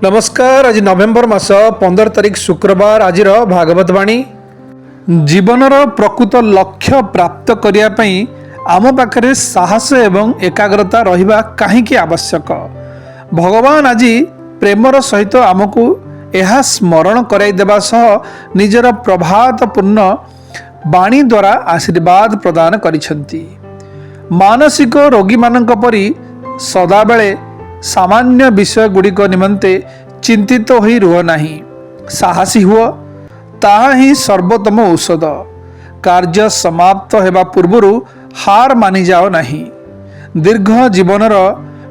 नमस्कार। आज नवेम्बर मास 15 तारिख शुक्रवार। आज भागवत वाणी जीवनर प्रकृत लक्ष्य प्राप्त करने आम पाखे साहस एवं एकाग्रता रहिबा काहींकि आवश्यक। भगवान आज प्रेमर सहित आमको यह स्मरण कराई देबा सह निजर प्रभातपूर्ण वाणी द्वारा आशीर्वाद प्रदान करिसेंती। मानसिक रोगी मानक परि सदाबेले सामान्य विषय गुड़िक निमंते चिंतित होई रुह नहीं, साहसी हुआ। ताहा ही सर्वोत्तम औषध। कार्य समाप्त हेबा पूर्वरु हार मानि जाओ नहीं। दीर्घ जीवनर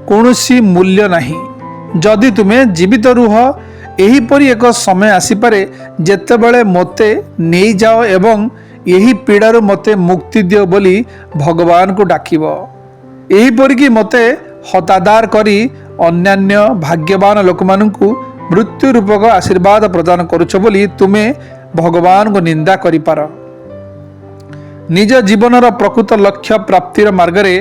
कौनसी मूल्य नहीं। जदि तुमे जीवित रुह, एहीपरि एक समय आसीपारे जेतेबेले मते नहीं जाओ एवं यही पीड़ारु मते मुक्ति दियो बोली भगवान को डाकिब। एहीपरि कि मते हतादार करी अन्यान्य भाग्यवान लोक मानकु मृत्यु रूपक आशीर्वाद प्रदान करुछ बोली तुमे भगवान को निंदा करि पार। निज जीवनर प्रकृत लक्ष्य प्राप्तिर मार्गरे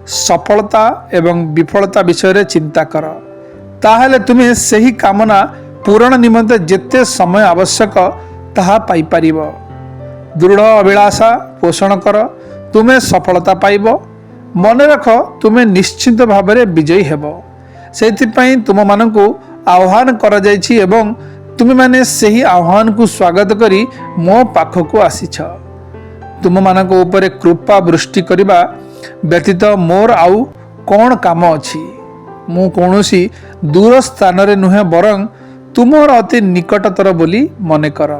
सफलता एवं विफलता विषय चिंता कर। ताहले तुमे सही कामना पूरण निमंते जेते समय आवश्यक ताहा पाई पारिब। दृढ़ अभिलाषा पोषण कर, तुमे सफलता पाइब। मन रख, तुमे निश्चित भाव विजयी हेब। सेथिपाई तुम मानकु आह्वान करा जायछि एवं तुम माने सही आह्वान को स्वागत करी मो पाखकु आसीछ। तुम मानक ऊपर कृपा वृष्टि करिबा व्यतीत मोर आउ कौन काम अछि। मु कौनसी दूर स्थान रे नुहे बरं तुमर अति निकटतर बोली मने कर।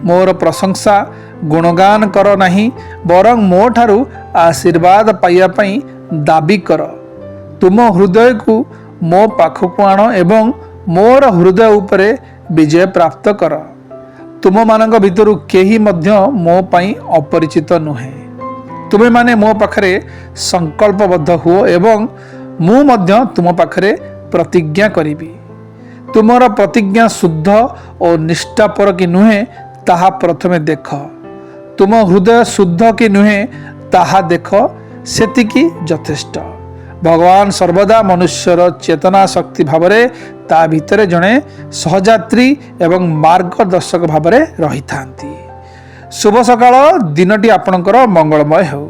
मोर प्रशंसा गुणगान कर नहीं, बरं मो ठारू आशीर्वाद पाइया पई दाबी कर। तुम हृदय को मो पाखकु आण एवं मोर हृदय उपरे विजय प्राप्त कर। तुम मानक भितरु केही मध्य मो पई अपरिचित नुहे। तुमे माने मो पाखरे संकल्पबद्ध हुओ एवं मु मध्य तुम पाखरे प्रतिज्ञा करिबी। तुमर प्रतिज्ञा शुद्ध और निष्ठापर कि नुहे ताहा प्रथमे देख। तुम हृदय शुद्ध कि नुहे ताहा देख, सेतिकी यथेष्ट। भगवान सर्वदा मनुष्यर चेतना शक्ति भावरे ता भितरे जड़े सहयात्री एवं मार्गदर्शक भावरे रही थांती। शुभ सकाळ, दिनटी आपणकर मंगलमय हो।